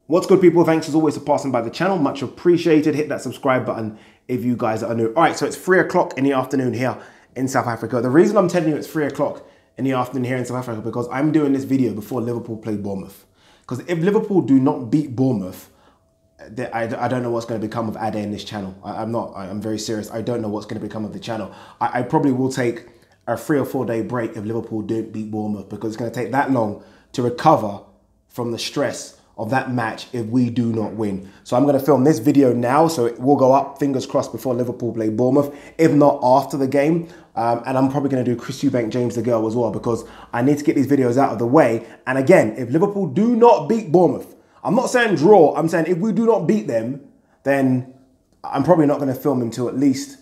What's good, people? Thanks as always for passing by the channel. Much appreciated. Hit that subscribe button if you guys are new. All right, so it's 3 o'clock in the afternoon here in South Africa. The reason I'm telling you it's 3 o'clock in the afternoon here in South Africa because I'm doing this video before Liverpool play Bournemouth. Because if Liverpool do not beat Bournemouth, I don't know what's going to become of Ade in this channel. I'm very serious. I don't know what's going to become of the channel. I probably will take a 3 or 4 day break if Liverpool don't beat Bournemouth because it's going to take that long to recover from the stress of that match if we do not win. So I'm going to film this video now, so it will go up, fingers crossed, before Liverpool play Bournemouth, if not after the game. And I'm probably going to do Chris Eubank, James the Girl as well, because I need to get these videos out of the way. And again, if Liverpool do not beat Bournemouth, I'm not saying draw, I'm saying if we do not beat them, then I'm probably not going to film until at least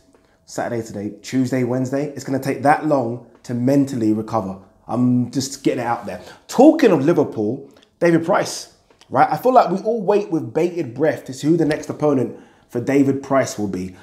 Saturday today, Tuesday, Wednesday. It's going to take that long to mentally recover. I'm just getting it out there. Talking of Liverpool, David Price. Right, I feel like we all wait with bated breath to see who the next opponent for David Price will be.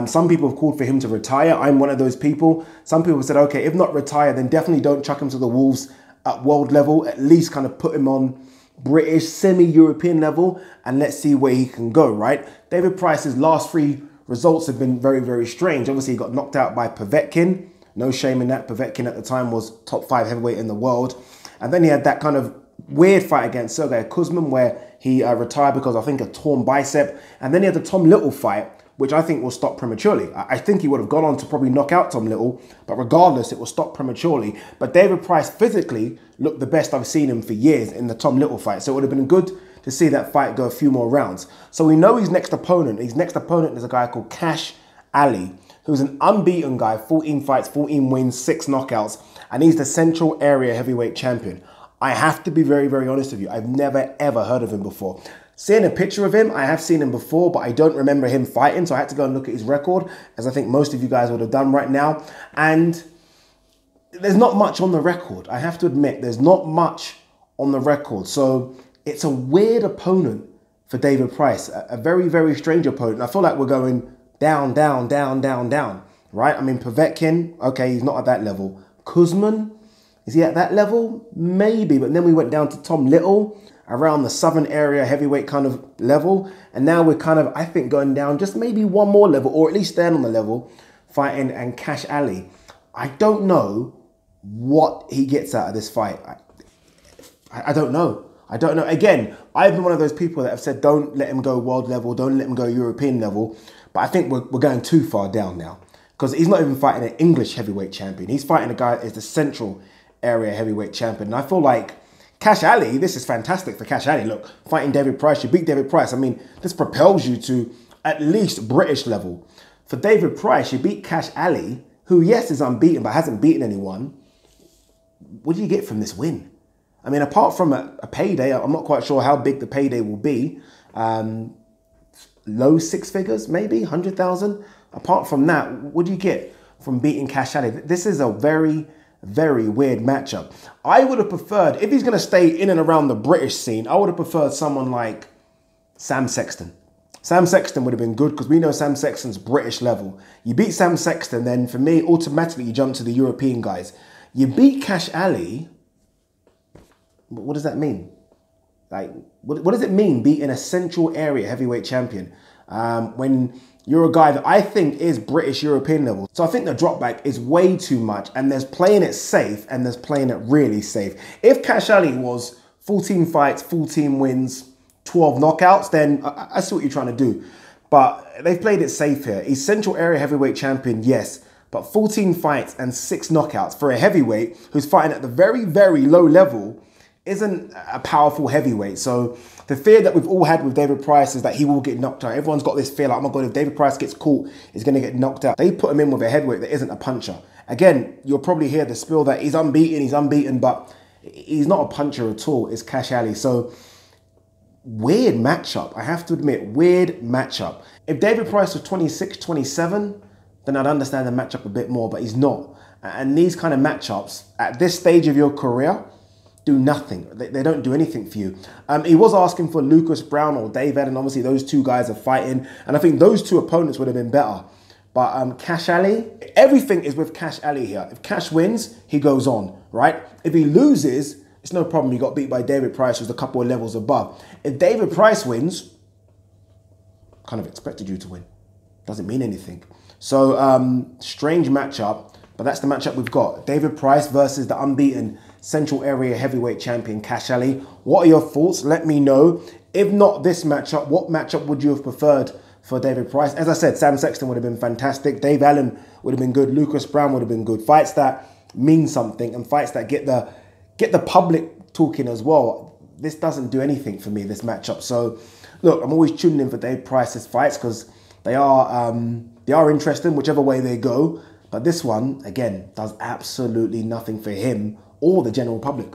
Some people have called for him to retire. I'm one of those people. Some people said, okay, if not retire, then definitely don't chuck him to the Wolves at world level. At least kind of put him on British, semi-European level, and let's see where he can go, right? David Price's last 3 results have been very, very strange. Obviously, he got knocked out by Povetkin. No shame in that. Povetkin at the time was top 5 heavyweight in the world. And then he had that kind of weird fight against Sergey Kuzmin where he retired because I think a torn bicep. And then he had the Tom Little fight, which I think will stop prematurely. I think he would have gone on to probably knock out Tom Little, but regardless, it will stop prematurely. But David Price physically looked the best I've seen him for years in the Tom Little fight. So it would have been good to see that fight go a few more rounds. So we know his next opponent. His next opponent is a guy called Kash Ali, who's an unbeaten guy, 14 fights, 14 wins, 6 knockouts, and he's the Central Area Heavyweight Champion. I have to be very, very honest with you. I've never, ever heard of him before. Seeing a picture of him, I have seen him before, but I don't remember him fighting. So I had to go and look at his record, as I think most of you guys would have done right now. And there's not much on the record. I have to admit, there's not much on the record. So it's a weird opponent for David Price, a very, very strange opponent. I feel like we're going down, down, down, down, down, right? I mean, Povetkin, okay, he's not at that level. Kuzmin, is he at that level? Maybe, but then we went down to Tom Little, around the Southern Area heavyweight kind of level. And now we're kind of, I think, going down just maybe one more level, or at least staying on the level, fighting and Kash Ali. I don't know what he gets out of this fight. I don't know. I don't know. Again, I've been one of those people that have said, don't let him go world level, don't let him go European level. But I think we're going too far down now, because he's not even fighting an English heavyweight champion. He's fighting a guy that is the Central Area Heavyweight Champion. And I feel like Kash Ali, this is fantastic for Kash Ali. Look, fighting David Price, you beat David Price. I mean, this propels you to at least British level. For David Price, you beat Kash Ali, who, yes, is unbeaten, but hasn't beaten anyone. What do you get from this win? I mean, apart from a payday, I'm not quite sure how big the payday will be. Low 6 figures, maybe 100,000. Apart from that, what do you get from beating Kash Ali? This is a very, very weird matchup. I would have preferred, if he's going to stay in and around the British scene, I would have preferred someone like Sam Sexton. Sam Sexton would have been good because we know Sam Sexton's British level. You beat Sam Sexton, then for me, automatically you jump to the European guys. You beat Kash Ali. What does that mean? Like, what does it mean beating a Central Area Heavyweight Champion when you're a guy that I think is British European level? So I think the drop back is way too much, and there's playing it safe and there's playing it really safe. If Kash Ali was 14 fights, 14 wins, 12 knockouts, then I see what you're trying to do. But they've played it safe here. He's Central Area Heavyweight Champion, yes, but 14 fights and 6 knockouts for a heavyweight who's fighting at the very, very low level isn't a powerful heavyweight. So the fear that we've all had with David Price is that he will get knocked out. Everyone's got this fear like, oh my God, if David Price gets caught, he's going to get knocked out. They put him in with a heavyweight that isn't a puncher. Again, you'll probably hear the spiel that he's unbeaten, but he's not a puncher at all. It's Kash Ali. So weird matchup. I have to admit, weird matchup. If David Price was 26, 27, then I'd understand the matchup a bit more, but he's not. And these kind of matchups at this stage of your career do nothing. They don't do anything for you. He was asking for Lucas Brown or David, and obviously those two guys are fighting, and I think those two opponents would have been better. But Kash Ali, everything is with Kash Ali here. If Kash wins, he goes on, right? If he loses, it's no problem. He got beat by David Price, who's a couple of levels above. If David Price wins, kind of expected you to win. Doesn't mean anything. So, strange matchup, but that's the matchup we've got. David Price versus the unbeaten Central Area Heavyweight Champion, Kash Ali. What are your thoughts? Let me know. If not this matchup, what matchup would you have preferred for David Price? As I said, Sam Sexton would have been fantastic. Dave Allen would have been good. Lucas Brown would have been good. Fights that mean something and fights that get the public talking as well. This doesn't do anything for me, this matchup. So, look, I'm always tuning in for Dave Price's fights because they are interesting, whichever way they go. But this one, again, does absolutely nothing for him or the general public.